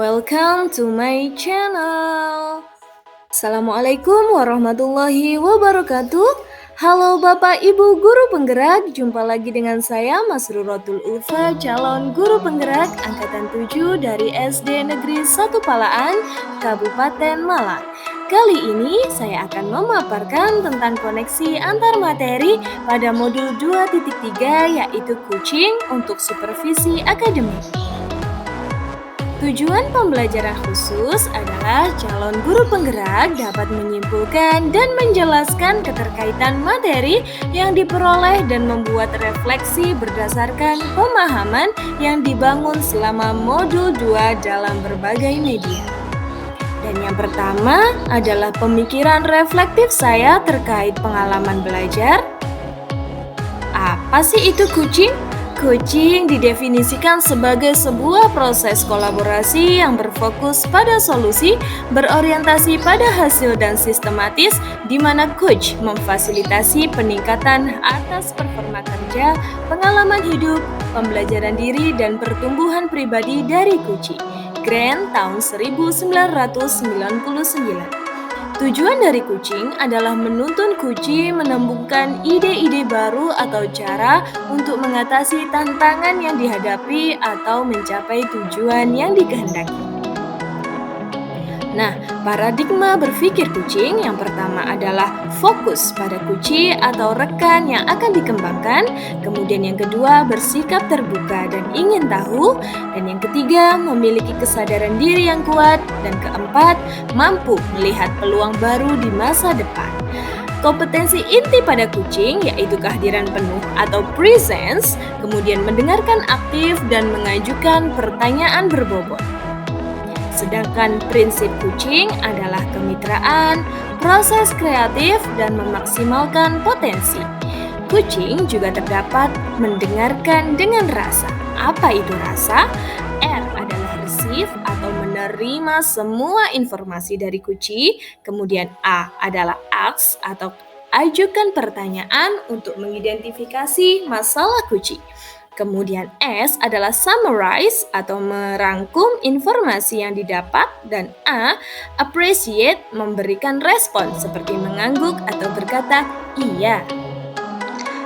Welcome to my channel. Assalamualaikum warahmatullahi wabarakatuh. Halo Bapak Ibu Guru Penggerak, jumpa lagi dengan saya Masrurotul Ulfa, calon guru penggerak angkatan 7 dari SD Negeri 1 Palaan, Kabupaten Malang. Kali ini saya akan memaparkan tentang koneksi antar materi pada modul 2.3 yaitu kucing untuk supervisi akademik. Tujuan pembelajaran khusus adalah calon guru penggerak dapat menyimpulkan dan menjelaskan keterkaitan materi yang diperoleh dan membuat refleksi berdasarkan pemahaman yang dibangun selama modul 2 dalam berbagai media. Dan yang pertama adalah pemikiran reflektif saya terkait pengalaman belajar. Apa sih itu kucing? Coaching didefinisikan sebagai sebuah proses kolaborasi yang berfokus pada solusi, berorientasi pada hasil dan sistematis, di mana coach memfasilitasi peningkatan atas performa kerja, pengalaman hidup, pembelajaran diri, dan pertumbuhan pribadi dari coaching. Grant tahun 1999. Tujuan dari kucing adalah menuntun kucing menemukan ide-ide baru atau cara untuk mengatasi tantangan yang dihadapi atau mencapai tujuan yang dikehendaki. Nah, paradigma berpikir kucing yang pertama adalah fokus pada kunci atau rekan yang akan dikembangkan, kemudian yang kedua bersikap terbuka dan ingin tahu, dan yang ketiga memiliki kesadaran diri yang kuat, dan keempat mampu melihat peluang baru di masa depan. Kompetensi inti pada kucing yaitu kehadiran penuh atau presence, kemudian mendengarkan aktif dan mengajukan pertanyaan berbobot. Sedangkan prinsip kucing adalah kemitraan, proses kreatif, dan memaksimalkan potensi. Kucing juga terdapat mendengarkan dengan rasa. Apa itu rasa? R adalah receive atau menerima semua informasi dari kucing. Kemudian A adalah ask atau ajukan pertanyaan untuk mengidentifikasi masalah kucing. Kemudian S adalah summarize atau merangkum informasi yang didapat, dan A, appreciate, memberikan respon seperti mengangguk atau berkata iya.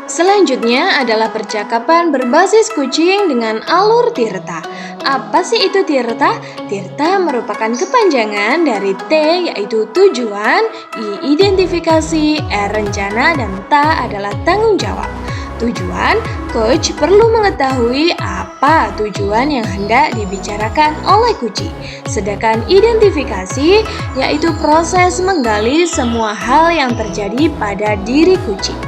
Selanjutnya adalah percakapan berbasis kucing dengan alur tirta. Apa sih itu tirta? Tirta merupakan kepanjangan dari T yaitu tujuan, I identifikasi, R rencana, dan T adalah tanggung jawab. Tujuan, coach perlu mengetahui apa tujuan yang hendak dibicarakan oleh kucing. Sedangkan identifikasi yaitu proses menggali semua hal yang terjadi pada diri kucing.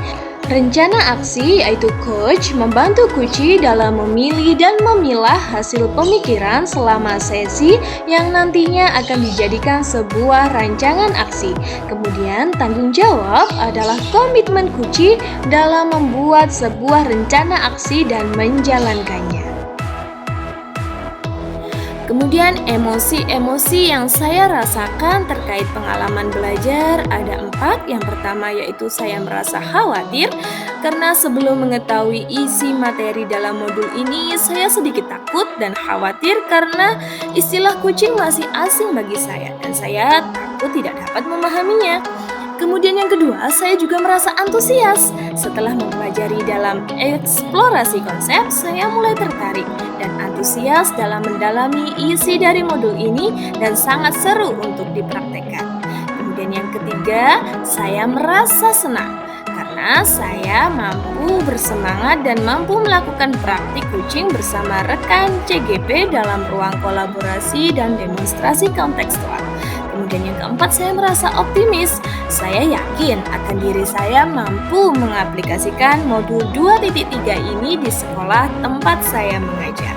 Rencana aksi yaitu coach membantu kucing dalam memilih dan memilah hasil pemikiran selama sesi yang nantinya akan dijadikan sebuah rancangan aksi. Kemudian tanggung jawab adalah komitmen kucing dalam membuat sebuah rencana aksi dan menjalankannya. Kemudian emosi-emosi yang saya rasakan terkait pengalaman belajar ada 4. Yang pertama yaitu saya merasa khawatir karena sebelum mengetahui isi materi dalam modul ini saya sedikit takut dan khawatir karena istilah kucing masih asing bagi saya dan saya takut tidak dapat memahaminya. Kemudian yang kedua, saya juga merasa antusias. Setelah mempelajari dalam eksplorasi konsep, saya mulai tertarik dan antusias dalam mendalami isi dari modul ini dan sangat seru untuk dipraktekkan. Kemudian yang ketiga, saya merasa senang karena saya mampu bersemangat dan mampu melakukan praktik kucing bersama rekan CGP dalam ruang kolaborasi dan demonstrasi kontekstual. Kemudian yang keempat, saya merasa optimis. Saya yakin akan diri saya mampu mengaplikasikan modul 2.3 ini di sekolah tempat saya mengajar.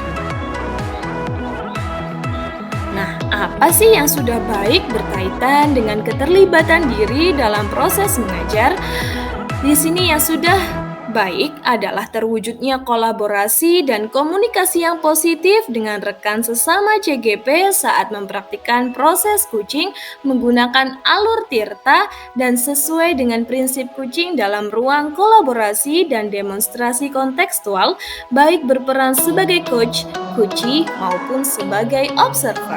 Nah, apa sih yang sudah baik berkaitan dengan keterlibatan diri dalam proses mengajar? Di sini yang sudah baik adalah terwujudnya kolaborasi dan komunikasi yang positif dengan rekan sesama CGP saat mempraktikkan proses kucing menggunakan alur tirta dan sesuai dengan prinsip kucing dalam ruang kolaborasi dan demonstrasi kontekstual, baik berperan sebagai coach, kucing, maupun sebagai observer.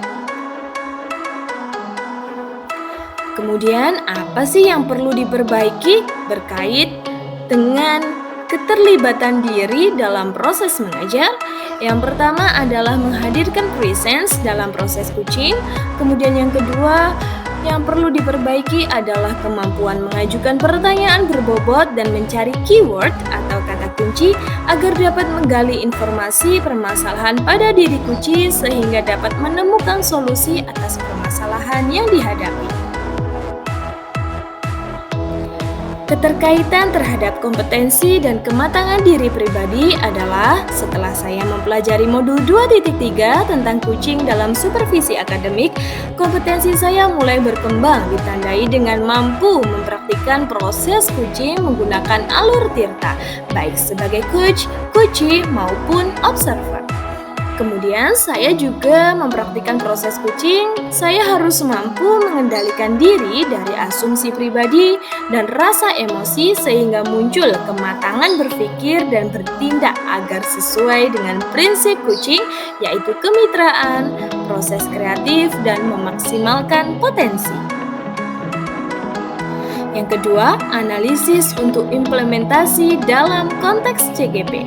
Kemudian, apa sih yang perlu diperbaiki berkait dengan keterlibatan diri dalam proses mengajar? Yang pertama adalah menghadirkan presence dalam proses coaching. Kemudian yang kedua, yang perlu diperbaiki adalah kemampuan mengajukan pertanyaan berbobot dan mencari keyword atau kata kunci agar dapat menggali informasi permasalahan pada diri kunci sehingga dapat menemukan solusi atas permasalahan yang dihadapi. Keterkaitan terhadap kompetensi dan kematangan diri pribadi adalah setelah saya mempelajari modul 2.3 tentang coaching dalam supervisi akademik, kompetensi saya mulai berkembang ditandai dengan mampu mempraktikkan proses coaching menggunakan alur tirta, baik sebagai coach, coachee, maupun observer. Kemudian saya juga mempraktikkan proses coaching, saya harus mampu mengendalikan diri dari asumsi pribadi dan rasa emosi sehingga muncul kematangan berpikir dan bertindak agar sesuai dengan prinsip coaching yaitu kemitraan, proses kreatif, dan memaksimalkan potensi. Yang kedua, analisis untuk implementasi dalam konteks CGP.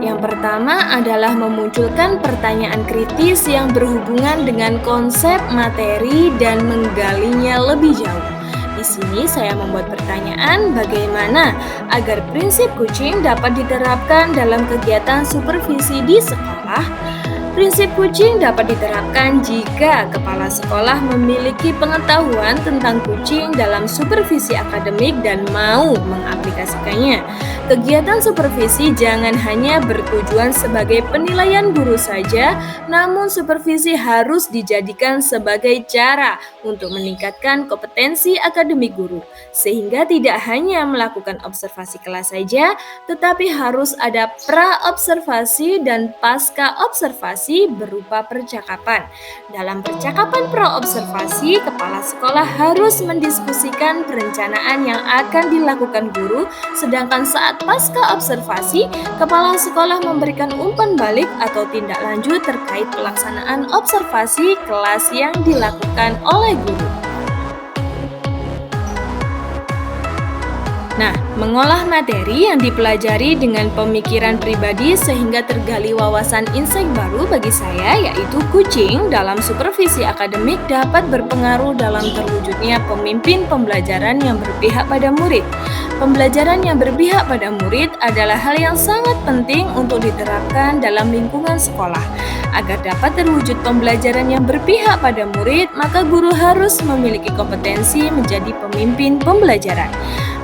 Yang pertama adalah memunculkan pertanyaan kritis yang berhubungan dengan konsep materi dan menggalinya lebih jauh. Di sini saya membuat pertanyaan bagaimana agar prinsip coaching dapat diterapkan dalam kegiatan supervisi di sekolah. Prinsip coaching dapat diterapkan jika kepala sekolah memiliki pengetahuan tentang coaching dalam supervisi akademik dan mau mengaplikasikannya. Kegiatan supervisi jangan hanya bertujuan sebagai penilaian guru saja, namun supervisi harus dijadikan sebagai cara untuk meningkatkan kompetensi akademik guru, sehingga tidak hanya melakukan observasi kelas saja, tetapi harus ada pra-observasi dan pasca-observasi berupa percakapan. Dalam percakapan pra-observasi, kepala sekolah harus mendiskusikan perencanaan yang akan dilakukan guru, sedangkan saat pasca observasi, kepala sekolah memberikan umpan balik atau tindak lanjut terkait pelaksanaan observasi kelas yang dilakukan oleh guru. Nah, mengolah materi yang dipelajari dengan pemikiran pribadi sehingga tergali wawasan insight baru bagi saya yaitu coaching dalam supervisi akademik dapat berpengaruh dalam terwujudnya pemimpin pembelajaran yang berpihak pada murid. Pembelajaran yang berpihak pada murid adalah hal yang sangat penting untuk diterapkan dalam lingkungan sekolah. Agar dapat terwujud pembelajaran yang berpihak pada murid, maka guru harus memiliki kompetensi menjadi pemimpin pembelajaran.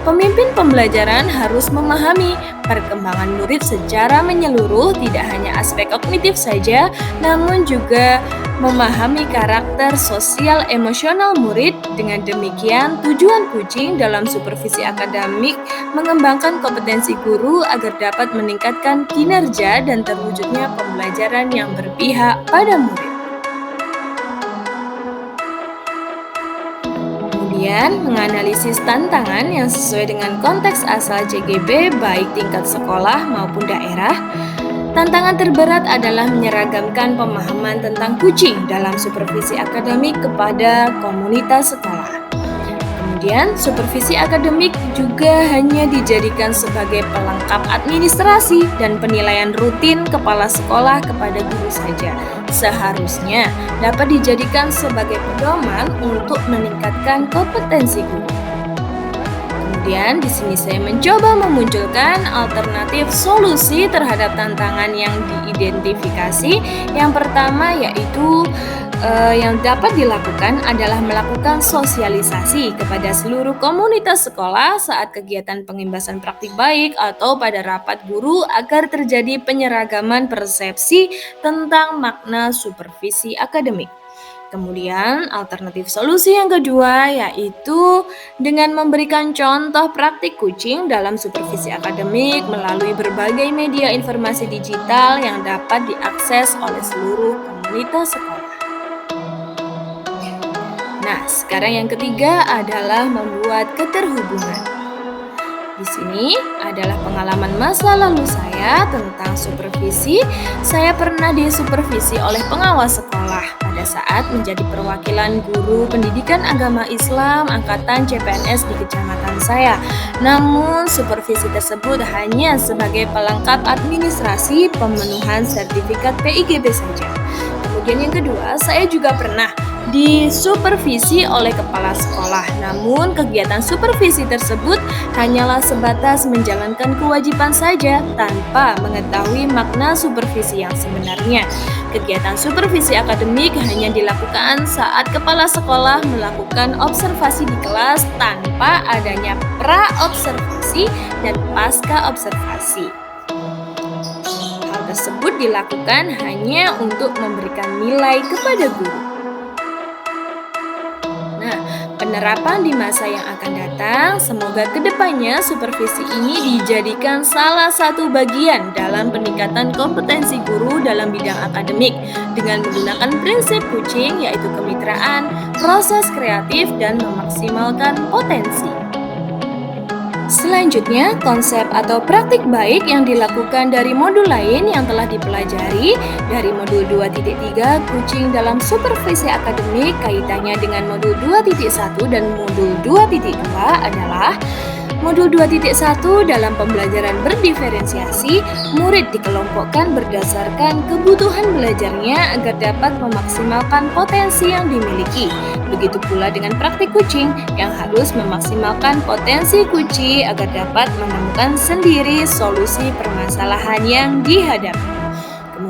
Pemimpin pembelajaran harus memahami perkembangan murid secara menyeluruh, tidak hanya aspek kognitif saja, namun juga memahami karakter sosial emosional murid. Dengan demikian, tujuan coaching dalam supervisi akademik mengembangkan kompetensi guru agar dapat meningkatkan kinerja dan terwujudnya pembelajaran yang berpihak pada murid. Kemudian, menganalisis tantangan yang sesuai dengan konteks asal CGP baik tingkat sekolah maupun daerah. Tantangan terberat adalah menyeragamkan pemahaman tentang coaching dalam supervisi akademik kepada komunitas sekolah. Kemudian, supervisi akademik juga hanya dijadikan sebagai pelengkap administrasi dan penilaian rutin kepala sekolah kepada guru saja. Seharusnya dapat dijadikan sebagai pedoman untuk meningkatkan kompetensi guru. Kemudian di sini saya mencoba memunculkan alternatif solusi terhadap tantangan yang diidentifikasi. Yang pertama yaitu yang dapat dilakukan adalah melakukan sosialisasi kepada seluruh komunitas sekolah saat kegiatan pengimbasan praktik baik atau pada rapat guru agar terjadi penyeragaman persepsi tentang makna supervisi akademik. Kemudian alternatif solusi yang kedua yaitu dengan memberikan contoh praktik coaching dalam supervisi akademik melalui berbagai media informasi digital yang dapat diakses oleh seluruh komunitas sekolah. Nah, sekarang yang ketiga adalah membuat keterhubungan. Di sini adalah pengalaman masa lalu saya tentang supervisi. Saya pernah disupervisi oleh pengawas sekolah. Pada pada saat menjadi perwakilan guru pendidikan agama Islam angkatan CPNS di kecamatan saya. Namun, supervisi tersebut hanya sebagai pelengkap administrasi pemenuhan sertifikat PIGB saja. Kemudian yang kedua, saya juga pernah disupervisi oleh kepala sekolah. Namun, kegiatan supervisi tersebut hanyalah sebatas menjalankan kewajiban saja tanpa mengetahui makna supervisi yang sebenarnya. Kegiatan supervisi akademik hanya dilakukan saat kepala sekolah melakukan observasi di kelas tanpa adanya pra-observasi dan pasca observasi. Hal tersebut dilakukan hanya untuk memberikan nilai kepada guru. Nah, penerapan di masa yang akan datang, semoga kedepannya supervisi ini dijadikan salah satu bagian dalam peningkatan kompetensi guru dalam bidang akademik dengan menggunakan prinsip coaching yaitu kemitraan, proses kreatif, dan memaksimalkan potensi. Selanjutnya, konsep atau praktik baik yang dilakukan dari modul lain yang telah dipelajari dari modul 2.3 coaching dalam supervisi akademik kaitannya dengan modul 2.1 dan modul 2.2 adalah modul 2.1 dalam pembelajaran berdiferensiasi, murid dikelompokkan berdasarkan kebutuhan belajarnya agar dapat memaksimalkan potensi yang dimiliki. Begitu pula dengan praktik coaching yang harus memaksimalkan potensi kunci agar dapat menemukan sendiri solusi permasalahan yang dihadapi.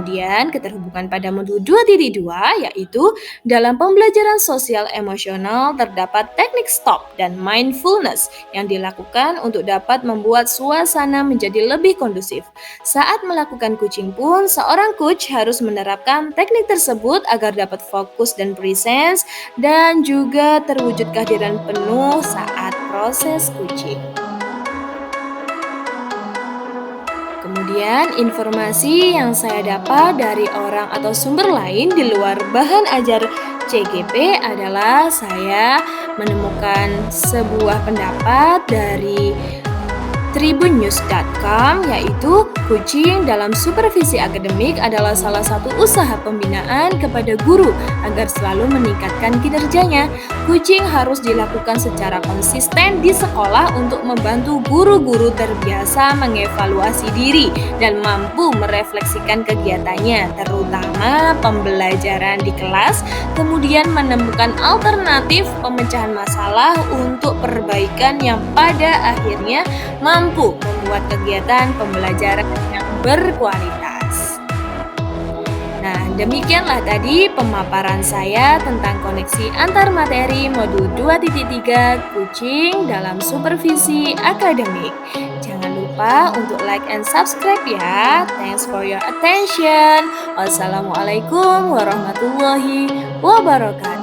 Kemudian keterhubungan pada modul 2.2 yaitu dalam pembelajaran sosial emosional terdapat teknik stop dan mindfulness yang dilakukan untuk dapat membuat suasana menjadi lebih kondusif. Saat melakukan coaching pun, seorang coach harus menerapkan teknik tersebut agar dapat fokus dan presence dan juga terwujud kehadiran penuh saat proses coaching. Kemudian informasi yang saya dapat dari orang atau sumber lain di luar bahan ajar CGP adalah saya menemukan sebuah pendapat dari tribunnews.com yaitu coaching dalam supervisi akademik adalah salah satu usaha pembinaan kepada guru agar selalu meningkatkan kinerjanya. Coaching harus dilakukan secara konsisten di sekolah untuk membantu guru-guru terbiasa mengevaluasi diri dan mampu merefleksikan kegiatannya, terutama pembelajaran di kelas, kemudian menemukan alternatif pemecahan masalah untuk perbaikan yang pada akhirnya mampu membuat kegiatan pembelajaran yang berkualitas. Nah, demikianlah tadi pemaparan saya tentang koneksi antar materi modul 2.3 coaching dalam supervisi akademik. Jangan lupa untuk like and subscribe ya. Thanks for your attention. Wassalamualaikum warahmatullahi wabarakatuh.